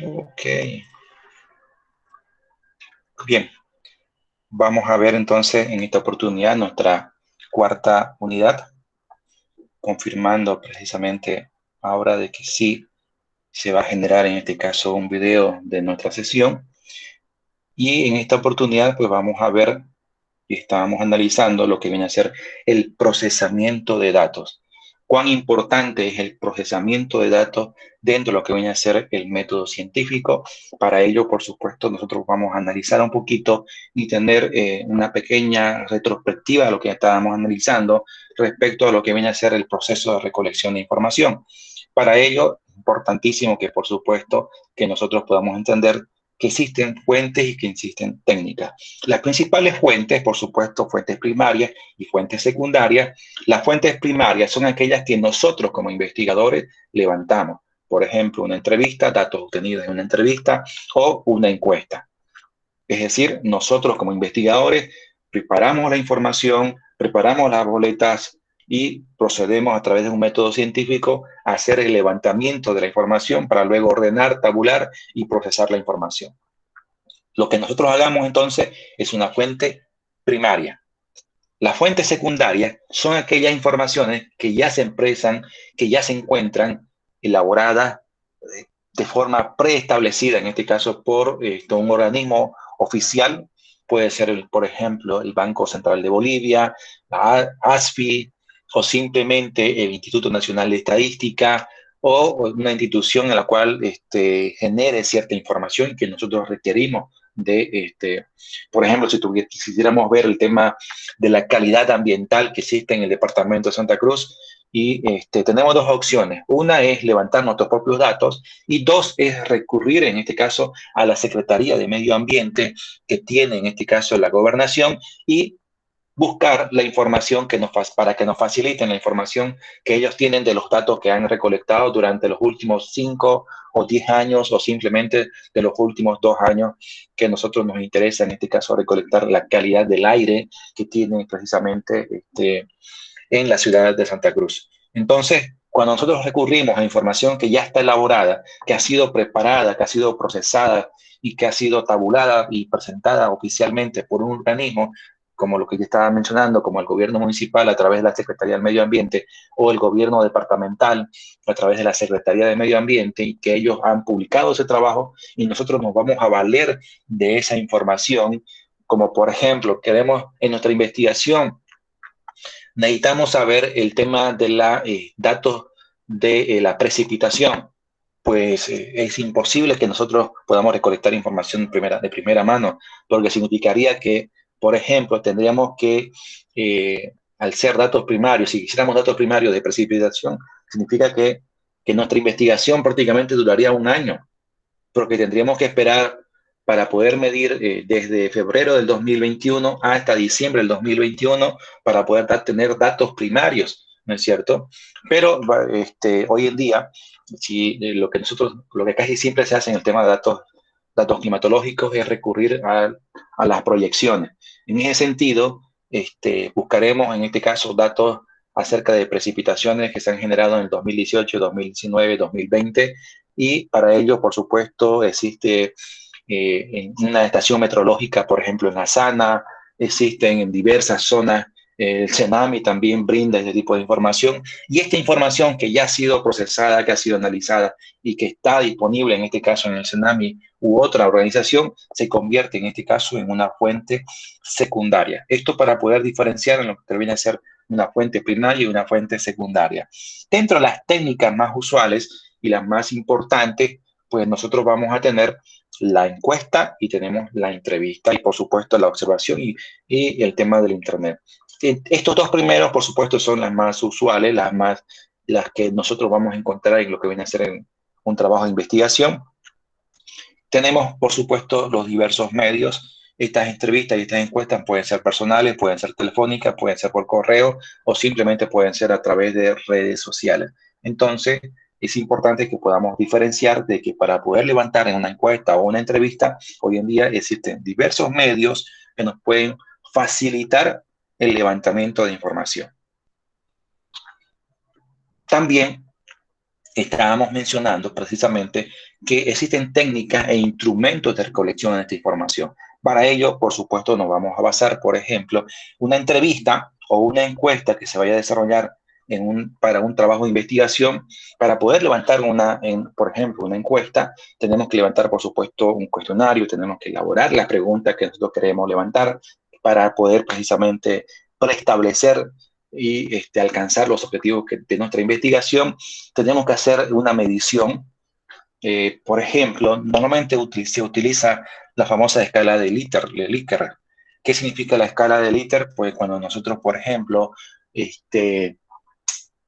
Ok, bien. Vamos a ver entonces en esta oportunidad nuestra cuarta unidad, confirmando precisamente ahora de que sí se va a generar en este caso un video de nuestra sesión. Y en esta oportunidad pues vamos a ver y estábamos analizando lo que viene a ser el procesamiento de datos. Cuán importante es el procesamiento de datos dentro de lo que viene a ser el método científico. Para ello, por supuesto, nosotros vamos a analizar un poquito y tener una pequeña retrospectiva de lo que estábamos analizando respecto a lo que viene a ser el proceso de recolección de información. Para ello, es importantísimo que, por supuesto, que nosotros podamos entender que existen fuentes y que existen técnicas. Las principales fuentes, por supuesto, fuentes primarias y fuentes secundarias. Las fuentes primarias son aquellas que nosotros como investigadores levantamos. Por ejemplo, una entrevista, datos obtenidos en una entrevista o una encuesta. Es decir, nosotros como investigadores preparamos la información, preparamos las boletas y procedemos a través de un método científico a hacer el levantamiento de la información para luego ordenar, tabular y procesar la información. Lo que nosotros hagamos entonces es una fuente primaria. Las fuentes secundarias son aquellas informaciones que ya se expresan, que ya se encuentran elaboradas de forma preestablecida, en este caso por un organismo oficial, puede ser, por ejemplo, el Banco Central de Bolivia, la ASFI, o simplemente el Instituto Nacional de Estadística, o una institución en la cual genere cierta información que nosotros requerimos por ejemplo, si quisiéramos ver el tema de la calidad ambiental que existe en el departamento de Santa Cruz, y tenemos dos opciones. Una es levantar nuestros propios datos y dos es recurrir, en este caso, a la Secretaría de Medio Ambiente que tiene, en este caso, la gobernación y buscar la información para que nos faciliten la información que ellos tienen de los datos que han recolectado durante los últimos 5 o 10 años o simplemente de los últimos 2 años que a nosotros nos interesa, en este caso, recolectar la calidad del aire que tienen precisamente en la ciudad de Santa Cruz. Entonces, cuando nosotros recurrimos a información que ya está elaborada, que ha sido preparada, que ha sido procesada y que ha sido tabulada y presentada oficialmente por un organismo, como lo que yo estaba mencionando, como el gobierno municipal a través de la Secretaría del Medio Ambiente o el gobierno departamental a través de la Secretaría de Medio Ambiente, y que ellos han publicado ese trabajo y nosotros nos vamos a valer de esa información, como por ejemplo, queremos en nuestra investigación necesitamos saber el tema de los datos de la precipitación. Pues es imposible que nosotros podamos recolectar información de primera mano, porque significaría que, por ejemplo, tendríamos que, al ser datos primarios, si quisiéramos datos primarios de precipitación, significa que nuestra investigación prácticamente duraría un año, porque tendríamos que esperar para poder medir desde febrero del 2021 hasta diciembre del 2021 para poder tener datos primarios, ¿no es cierto? Pero hoy en día, si lo que casi siempre se hace en el tema de datos climatológicos es recurrir a las proyecciones. En ese sentido, buscaremos en este caso datos acerca de precipitaciones que se han generado en el 2018, 2019, 2020, y para ello, por supuesto, existe una estación meteorológica, por ejemplo, en La Sana, existen en diversas zonas, el Cenami también brinda este tipo de información, y esta información que ya ha sido procesada, que ha sido analizada y que está disponible, en este caso en el Cenami u otra organización, se convierte en este caso en una fuente secundaria. Esto para poder diferenciar en lo que viene a ser una fuente primaria y una fuente secundaria. Dentro de las técnicas más usuales y las más importantes, pues nosotros vamos a tener la encuesta y tenemos la entrevista y por supuesto la observación y el tema del Internet. Estos dos primeros, por supuesto, son las más usuales, las que nosotros vamos a encontrar en lo que viene a ser un trabajo de investigación. Tenemos, por supuesto, los diversos medios. Estas entrevistas y estas encuestas pueden ser personales, pueden ser telefónicas, pueden ser por correo o simplemente pueden ser a través de redes sociales. Entonces, es importante que podamos diferenciar de que para poder levantar en una encuesta o una entrevista, hoy en día existen diversos medios que nos pueden facilitar el levantamiento de información. También estábamos mencionando precisamente que existen técnicas e instrumentos de recolección de esta información. Para ello, por supuesto, nos vamos a basar, por ejemplo, una entrevista o una encuesta que se vaya a desarrollar para un trabajo de investigación. Para poder levantar por ejemplo, una encuesta, tenemos que levantar, por supuesto, un cuestionario, tenemos que elaborar las preguntas que nosotros queremos levantar para poder precisamente preestablecer y alcanzar los objetivos de nuestra investigación. Tenemos que hacer una medición. Por ejemplo, normalmente se utiliza la famosa escala de Likert. ¿Qué significa la escala de Likert? Pues cuando nosotros, por ejemplo,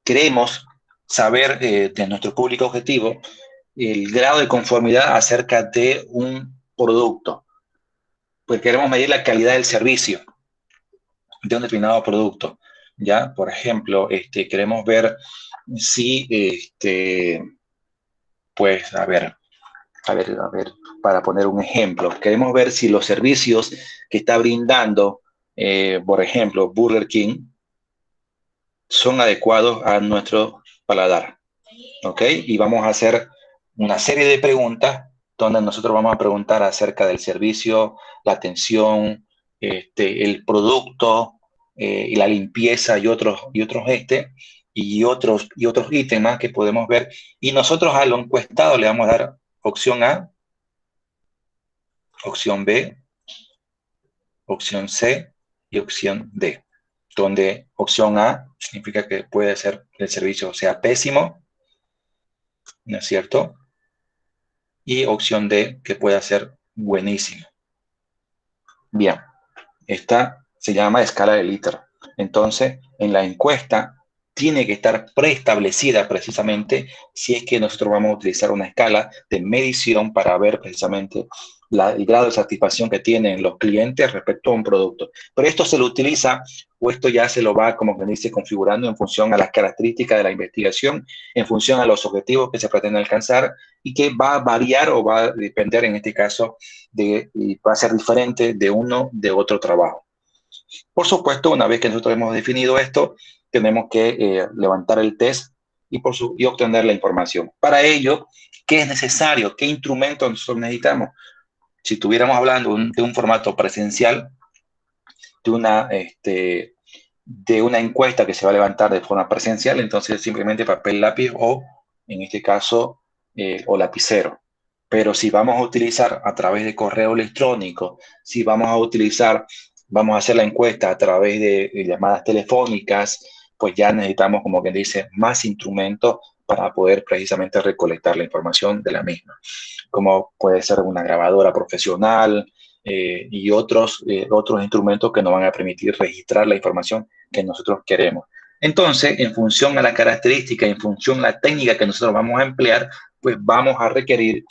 queremos saber de nuestro público objetivo el grado de conformidad acerca de un producto, pues queremos medir la calidad del servicio de un determinado producto. ¿Ya? Por ejemplo, queremos ver si, pues, a ver, para poner un ejemplo, queremos ver si los servicios que está brindando, por ejemplo, Burger King, son adecuados a nuestro paladar, ¿ok? Y vamos a hacer una serie de preguntas donde nosotros vamos a preguntar acerca del servicio, la atención, el producto, y la limpieza y otros ítems más que podemos ver. Y nosotros a lo encuestado le vamos a dar opción A, opción B, opción C y opción D, donde opción A significa que puede ser que el servicio sea pésimo, ¿no es cierto? Y opción D, que pueda ser buenísimo. Bien, esta se llama escala de Likert. Entonces, en la encuesta tiene que estar preestablecida precisamente si es que nosotros vamos a utilizar una escala de medición para ver precisamente el grado de satisfacción que tienen los clientes respecto a un producto. Pero esto se lo utiliza o esto ya se lo va, como que dice, configurando en función a las características de la investigación, en función a los objetivos que se pretende alcanzar y que va a variar o va a depender en este caso y va a ser diferente de uno de otro trabajo. Por supuesto, una vez que nosotros hemos definido esto, tenemos que levantar el test y obtener la información. Para ello, ¿qué es necesario? ¿Qué instrumentos nosotros necesitamos? Si estuviéramos hablando de un formato presencial, de de una encuesta que se va a levantar de forma presencial, entonces simplemente papel, lápiz o, en este caso, o lapicero. Pero si vamos a utilizar a través de correo electrónico, si vamos a hacer la encuesta a través de llamadas telefónicas, pues ya necesitamos, como que dice, más instrumentos para poder precisamente recolectar la información de la misma, como puede ser una grabadora profesional, y otros instrumentos que nos van a permitir registrar la información que nosotros queremos. Entonces, en función a la característica, en función a la técnica que nosotros vamos a emplear, pues vamos a requerir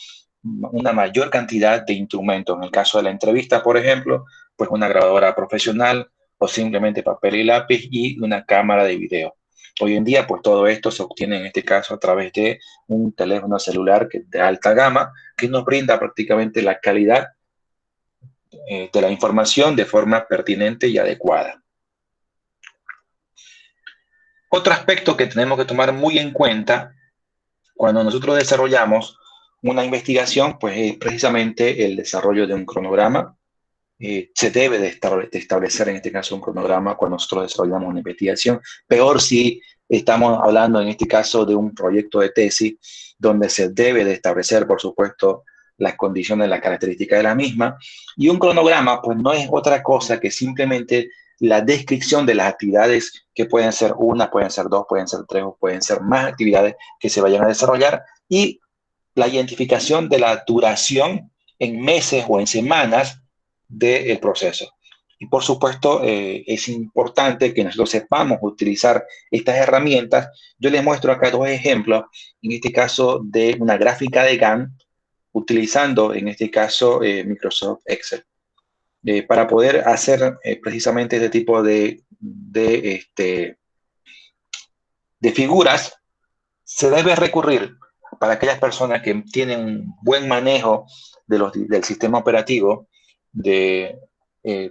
una mayor cantidad de instrumentos. En el caso de la entrevista, por ejemplo, pues una grabadora profesional o simplemente papel y lápiz y una cámara de video. Hoy en día, pues todo esto se obtiene en este caso a través de un teléfono celular de alta gama que nos brinda prácticamente la calidad de la información de forma pertinente y adecuada. Otro aspecto que tenemos que tomar muy en cuenta cuando nosotros desarrollamos una investigación, pues es precisamente el desarrollo de un cronograma. Se debe de establecer en este caso un cronograma cuando nosotros desarrollamos una investigación. Peor si estamos hablando en este caso de un proyecto de tesis donde se debe de establecer, por supuesto, las condiciones, las características de la misma. Y un cronograma, pues no es otra cosa que simplemente la descripción de las actividades que pueden ser una, pueden ser dos, pueden ser tres o pueden ser más actividades que se vayan a desarrollar y la identificación de la duración en meses o en semanas del proceso. Y por supuesto, es importante que nosotros sepamos utilizar estas herramientas. Yo les muestro acá dos ejemplos, en este caso de una gráfica de Gantt, utilizando en este caso Microsoft Excel, para poder hacer precisamente este tipo de figuras. Se debe recurrir para aquellas personas que tienen un buen manejo del sistema operativo,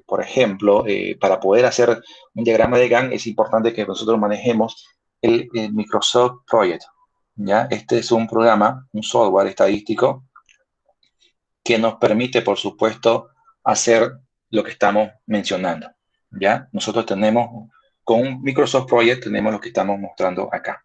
por ejemplo, para poder hacer un diagrama de Gantt es importante que nosotros manejemos el Microsoft Project. ¿ya? Este es un programa, un software estadístico que nos permite, por supuesto, hacer lo que estamos mencionando, ¿ya? Nosotros tenemos, con un Microsoft Project, tenemos lo que estamos mostrando acá.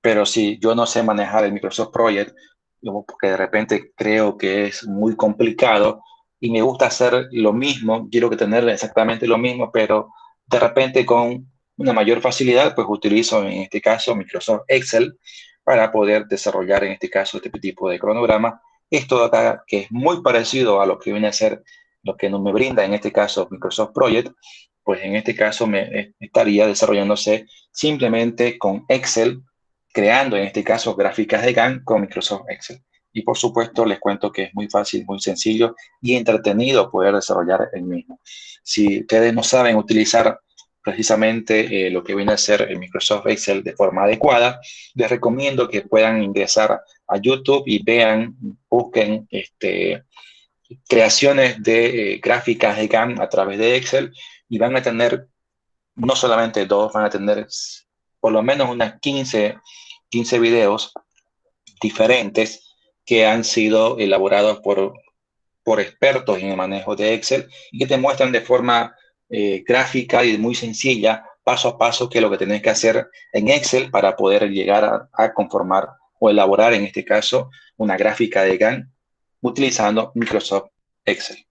Pero si yo no sé manejar el Microsoft Project, porque de repente creo que es muy complicado y me gusta hacer lo mismo, quiero que tener exactamente lo mismo, pero de repente con una mayor facilidad, pues utilizo en este caso Microsoft Excel para poder desarrollar en este caso este tipo de cronograma. Esto de acá, que es muy parecido a lo que viene a ser lo que nos me brinda en este caso Microsoft Project, pues en este caso me estaría desarrollándose simplemente con Excel, creando en este caso gráficas de Gantt con Microsoft Excel. Y por supuesto les cuento que es muy fácil, muy sencillo y entretenido poder desarrollar el mismo. Si ustedes no saben utilizar precisamente lo que viene a ser el Microsoft Excel de forma adecuada, les recomiendo que puedan ingresar a YouTube y vean, busquen creaciones de gráficas de Gantt a través de Excel y van a tener no solamente dos, van a tener por lo menos unas 15 videos diferentes que han sido elaborados por expertos en el manejo de Excel y que te muestran de forma gráfica y muy sencilla, paso a paso, qué es lo que tenés que hacer en Excel para poder llegar a conformar o elaborar, en este caso, una gráfica de Gantt utilizando Microsoft Excel.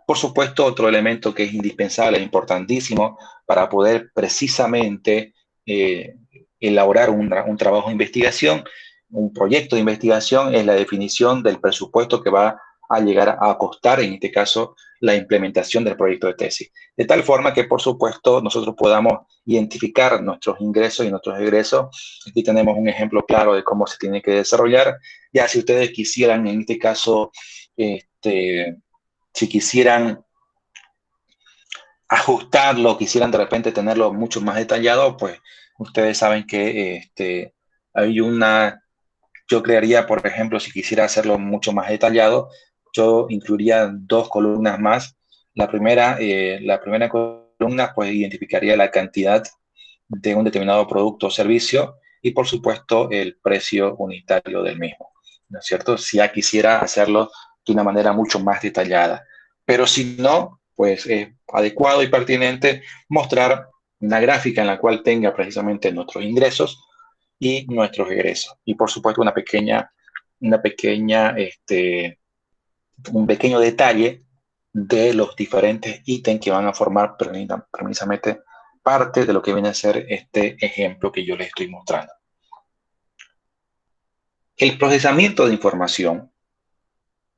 Por supuesto, otro elemento que es indispensable, importantísimo, para poder precisamente eh, elaborar un trabajo de investigación, un proyecto de investigación, es la definición del presupuesto que va a llegar a costar, en este caso, la implementación del proyecto de tesis. De tal forma que, por supuesto, nosotros podamos identificar nuestros ingresos y nuestros egresos. Aquí tenemos un ejemplo claro de cómo se tiene que desarrollar. Ya si ustedes quisieran, en este caso, si quisieran ajustarlo, quisieran de repente tenerlo mucho más detallado, pues ustedes saben que hay yo crearía, por ejemplo, si quisiera hacerlo mucho más detallado, yo incluiría dos columnas más. La primera columna, pues identificaría la cantidad de un determinado producto o servicio y, por supuesto, el precio unitario del mismo, ¿no es cierto? Si ya quisiera hacerlo de una manera mucho más detallada. Pero si no, pues es adecuado y pertinente mostrar una gráfica en la cual tenga precisamente nuestros ingresos y nuestros egresos. Y, por supuesto, un pequeño detalle de los diferentes ítems que van a formar precisamente parte de lo que viene a ser este ejemplo que yo les estoy mostrando. El procesamiento de información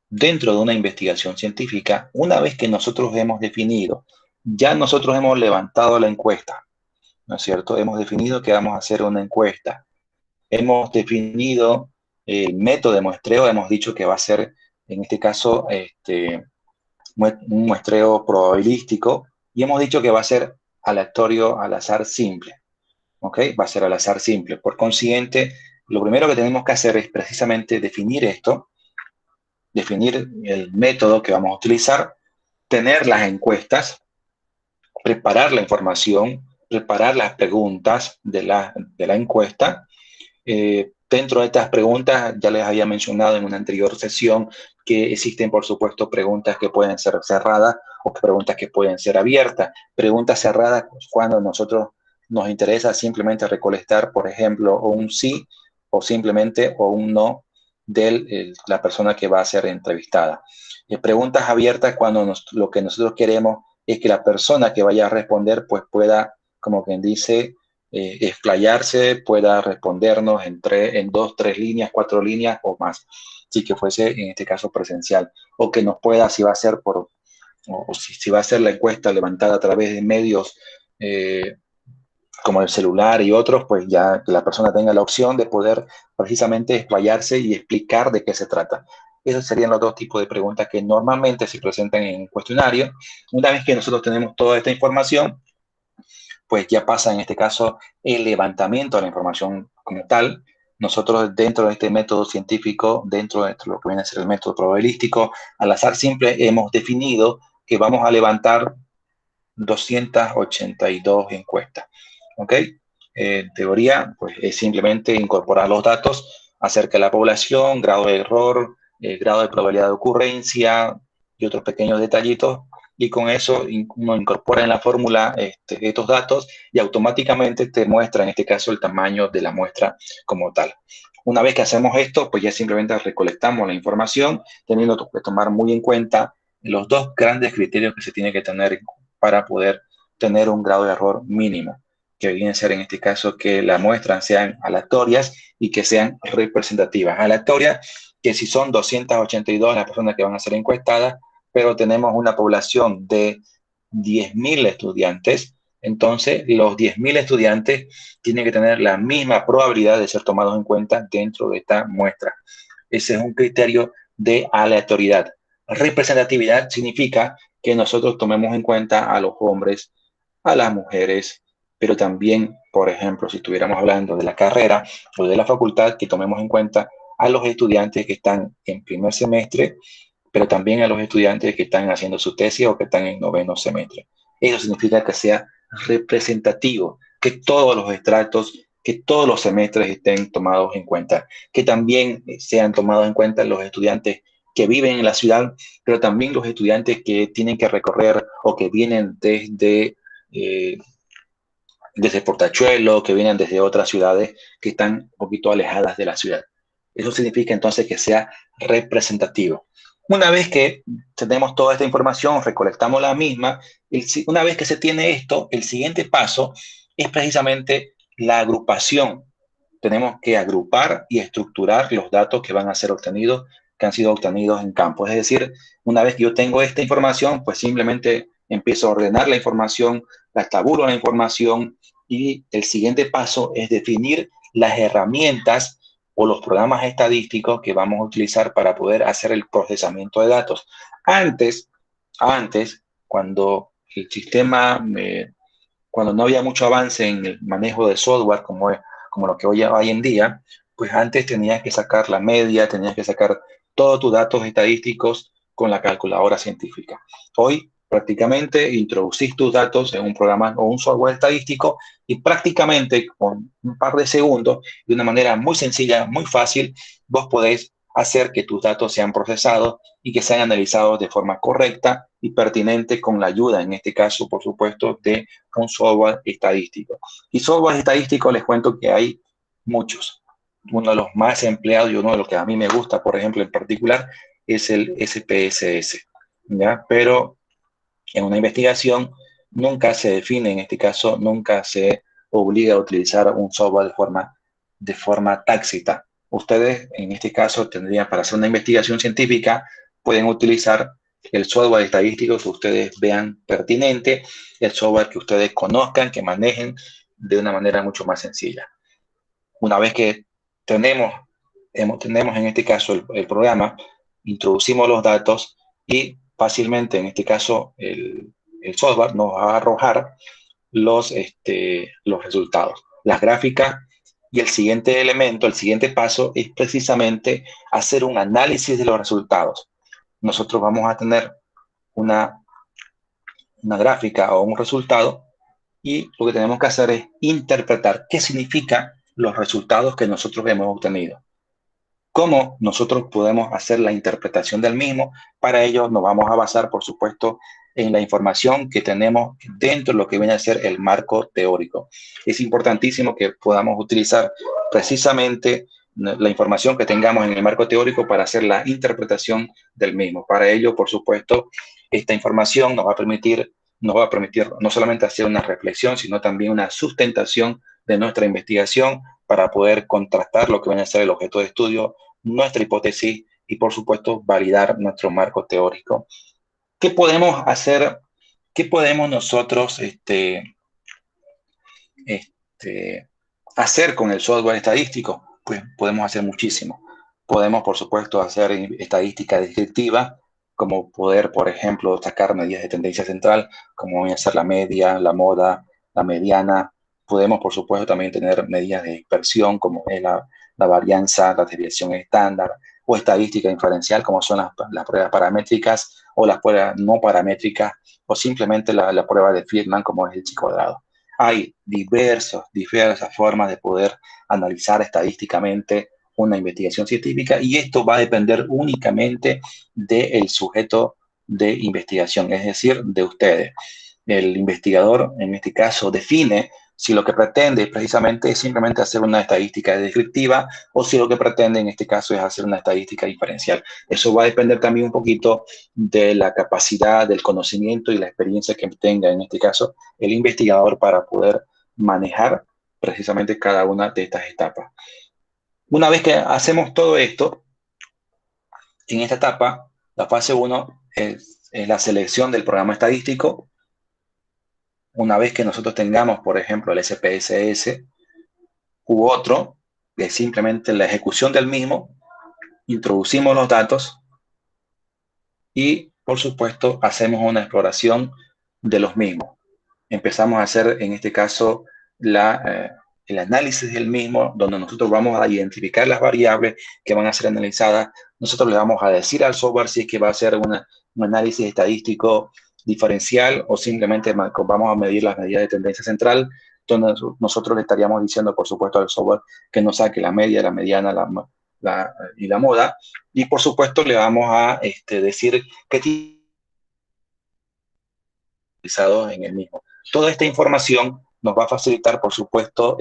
dentro de una investigación científica, una vez que nosotros hemos definido, ya nosotros hemos levantado la encuesta, ¿no es cierto? Hemos definido que vamos a hacer una encuesta. Hemos definido el método de muestreo, hemos dicho que va a ser, en este caso, un muestreo probabilístico y hemos dicho que va a ser aleatorio al azar simple. ¿Ok? Va a ser al azar simple. Por consiguiente, lo primero que tenemos que hacer es precisamente definir esto, definir el método que vamos a utilizar, tener las encuestas, preparar la información, preparar las preguntas de la encuesta. Dentro de estas preguntas, ya les había mencionado en una anterior sesión que existen, por supuesto, preguntas que pueden ser cerradas o preguntas que pueden ser abiertas. Preguntas cerradas cuando nosotros nos interesa simplemente recolectar, por ejemplo, un sí o simplemente o un no de la persona que va a ser entrevistada. Preguntas abiertas cuando lo que nosotros queremos es que la persona que vaya a responder pues pueda, como quien dice, explayarse, pueda respondernos en 2, 3 líneas, 4 líneas o más, si que fuese en este caso presencial, o que nos pueda, si va a ser si va a ser la encuesta levantada a través de medios como el celular y otros, pues ya que la persona tenga la opción de poder precisamente explayarse y explicar de qué se trata. Esos serían los dos tipos de preguntas que normalmente se presentan en un cuestionario. Una vez que nosotros tenemos toda esta información, pues ya pasa en este caso el levantamiento de la información como tal. Nosotros dentro de este método científico, dentro de lo que viene a ser el método probabilístico, al azar simple hemos definido que vamos a levantar 282 encuestas. ¿Ok? teoría, pues es simplemente incorporar los datos acerca de la población, grado de error, grado de probabilidad de ocurrencia y otros pequeños detallitos, y con eso uno incorpora en la fórmula estos datos y automáticamente te muestra, en este caso, el tamaño de la muestra como tal. Una vez que hacemos esto, pues ya simplemente recolectamos la información, teniendo que tomar muy en cuenta los dos grandes criterios que se tiene que tener para poder tener un grado de error mínimo, que viene a ser en este caso que las muestras sean aleatorias y que sean representativas. Aleatorias, que si son 282 las personas que van a ser encuestadas, pero tenemos una población de 10.000 estudiantes, entonces los 10.000 estudiantes tienen que tener la misma probabilidad de ser tomados en cuenta dentro de esta muestra. Ese es un criterio de aleatoriedad. Representatividad significa que nosotros tomemos en cuenta a los hombres, a las mujeres, pero también, por ejemplo, si estuviéramos hablando de la carrera o de la facultad, que tomemos en cuenta a los estudiantes que están en primer semestre, pero también a los estudiantes que están haciendo su tesis o que están en noveno semestre. Eso significa que sea representativo, que todos los estratos, que todos los semestres estén tomados en cuenta, que también sean tomados en cuenta los estudiantes que viven en la ciudad, pero también los estudiantes que tienen que recorrer o que vienen desde Portachuelo, que vienen desde otras ciudades que están un poquito alejadas de la ciudad. Eso significa entonces que sea representativo. Una vez que tenemos toda esta información, recolectamos la misma, una vez que se tiene esto, el siguiente paso es precisamente la agrupación. Tenemos que agrupar y estructurar los datos que van a ser obtenidos, que han sido obtenidos en campo. Es decir, una vez que yo tengo esta información, pues simplemente empiezo a ordenar la información, la tabulo la información, y el siguiente paso es definir las herramientas o los programas estadísticos que vamos a utilizar para poder hacer el procesamiento de datos. Antes, cuando el sistema, cuando no había mucho avance en el manejo de software como lo que hoy en día, pues antes tenías que sacar la media, tenías que sacar todos tus datos estadísticos con la calculadora científica. Hoy prácticamente introducís tus datos en un programa o un software estadístico y prácticamente con un par de segundos, de una manera muy sencilla, muy fácil, vos podés hacer que tus datos sean procesados y que sean analizados de forma correcta y pertinente con la ayuda, en este caso, por supuesto, de un software estadístico. Y software estadístico les cuento que hay muchos. Uno de los más empleados y uno de los que a mí me gusta, por ejemplo, en particular, es el SPSS, ¿ya? Pero en una investigación nunca se define, en este caso, nunca se obliga a utilizar un software de forma tácita. Ustedes, en este caso, tendrían para hacer una investigación científica, pueden utilizar el software estadístico que ustedes vean pertinente, el software que ustedes conozcan, que manejen de una manera mucho más sencilla. Una vez que tenemos, tenemos en este caso el programa, introducimos los datos y fácilmente, en este caso, el software nos va a arrojar los resultados, las gráficas. Y el siguiente elemento, el siguiente paso es precisamente hacer un análisis de los resultados. Nosotros vamos a tener una gráfica o un resultado y lo que tenemos que hacer es interpretar qué significan los resultados que nosotros hemos obtenido. ¿Cómo nosotros podemos hacer la interpretación del mismo? Para ello nos vamos a basar, por supuesto, en la información que tenemos dentro de lo que viene a ser el marco teórico. Es importantísimo que podamos utilizar precisamente la información que tengamos en el marco teórico para hacer la interpretación del mismo. Para ello, por supuesto, esta información nos va a permitir no solamente hacer una reflexión, sino también una sustentación de nuestra investigación para poder contrastar lo que viene a ser el objeto de estudio, nuestra hipótesis y, por supuesto, validar nuestro marco teórico. ¿Qué podemos hacer? ¿Qué podemos nosotros hacer con el software estadístico? Pues podemos hacer muchísimo. Podemos, por supuesto, hacer estadística descriptiva, como poder, por ejemplo, sacar medidas de tendencia central, como van a ser la media, la moda, la mediana. Podemos, por supuesto, también tener medidas de dispersión, como es la varianza, la desviación estándar, o estadística inferencial, como son las pruebas paramétricas o las pruebas no paramétricas, o simplemente la prueba de Friedman, como es el chi cuadrado. Hay diversas formas de poder analizar estadísticamente una investigación científica y esto va a depender únicamente del sujeto de investigación, es decir, de ustedes. El investigador, en este caso, define si lo que pretende precisamente es simplemente hacer una estadística descriptiva o si lo que pretende en este caso es hacer una estadística diferencial. Eso va a depender también un poquito de la capacidad, del conocimiento y la experiencia que tenga en este caso el investigador para poder manejar precisamente cada una de estas etapas. Una vez que hacemos todo esto, en esta etapa, la fase 1 es la selección del programa estadístico. Una vez que nosotros tengamos, por ejemplo, el SPSS u otro, que es simplemente la ejecución del mismo, introducimos los datos y, por supuesto, hacemos una exploración de los mismos. Empezamos a hacer, en este caso, el análisis del mismo, donde nosotros vamos a identificar las variables que van a ser analizadas. Nosotros le vamos a decir al software si es que va a hacer un análisis estadístico diferencial o simplemente vamos a medir las medidas de tendencia central, donde nosotros le estaríamos diciendo, por supuesto, al software que nos saque la media, la mediana y la moda. Y, por supuesto, le vamos a decir qué tipo en el mismo. Toda esta información nos va a facilitar, por supuesto,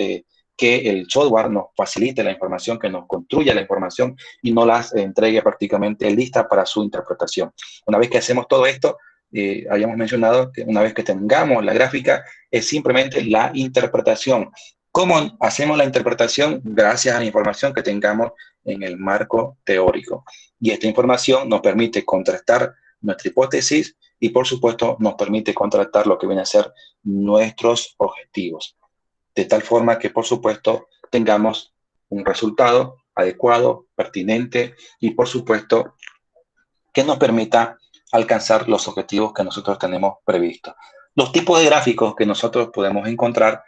que el software nos facilite la información, que nos construya la información y nos las entregue prácticamente lista para su interpretación. Una vez que hacemos todo esto, habíamos mencionado que una vez que tengamos la gráfica, es simplemente la interpretación. ¿Cómo hacemos la interpretación? Gracias a la información que tengamos en el marco teórico. Y esta información nos permite contrastar nuestra hipótesis y, por supuesto, nos permite contrastar lo que viene a ser nuestros objetivos, de tal forma que, por supuesto, tengamos un resultado adecuado, pertinente y, por supuesto, que nos permita alcanzar los objetivos que nosotros tenemos previstos. Los tipos de gráficos que nosotros podemos encontrar,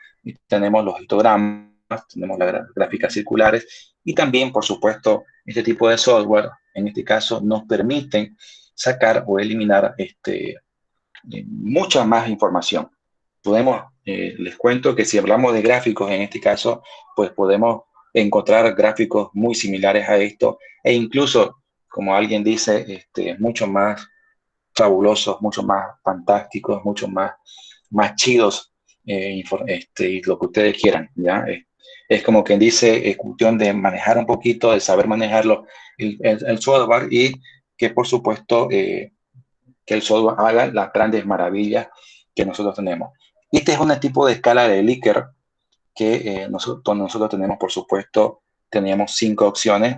tenemos los histogramas, tenemos las gráficas circulares y también, por supuesto, este tipo de software, en este caso, nos permiten sacar o eliminar mucha más información. Les cuento que si hablamos de gráficos en este caso, pues podemos encontrar gráficos muy similares a esto e incluso, como alguien dice, mucho más fabulosos, mucho más fantásticos, mucho más chidos, y lo que ustedes quieran, ¿ya? Es como quien dice, es cuestión de manejar un poquito, de saber manejarlo, el software y que por supuesto que el software haga las grandes maravillas que nosotros tenemos. Y este es un tipo de escala de Likert que nosotros tenemos, por supuesto, teníamos 5 opciones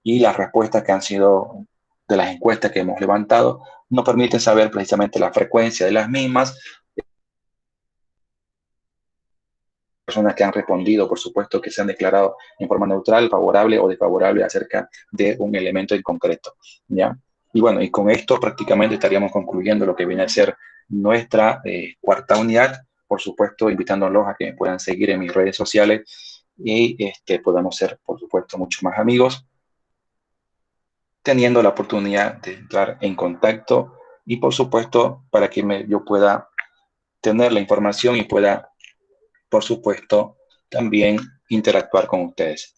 y las respuestas que han sido de las encuestas que hemos levantado nos permiten saber precisamente la frecuencia de las mismas, personas que han respondido, por supuesto, que se han declarado en forma neutral, favorable o desfavorable acerca de un elemento en concreto, ¿ya? Y bueno, y con esto prácticamente estaríamos concluyendo lo que viene a ser nuestra cuarta unidad, por supuesto, invitándolos a que me puedan seguir en mis redes sociales y podamos ser, por supuesto, mucho más amigos, teniendo la oportunidad de entrar en contacto y, por supuesto, para que yo pueda tener la información y pueda, por supuesto, también interactuar con ustedes.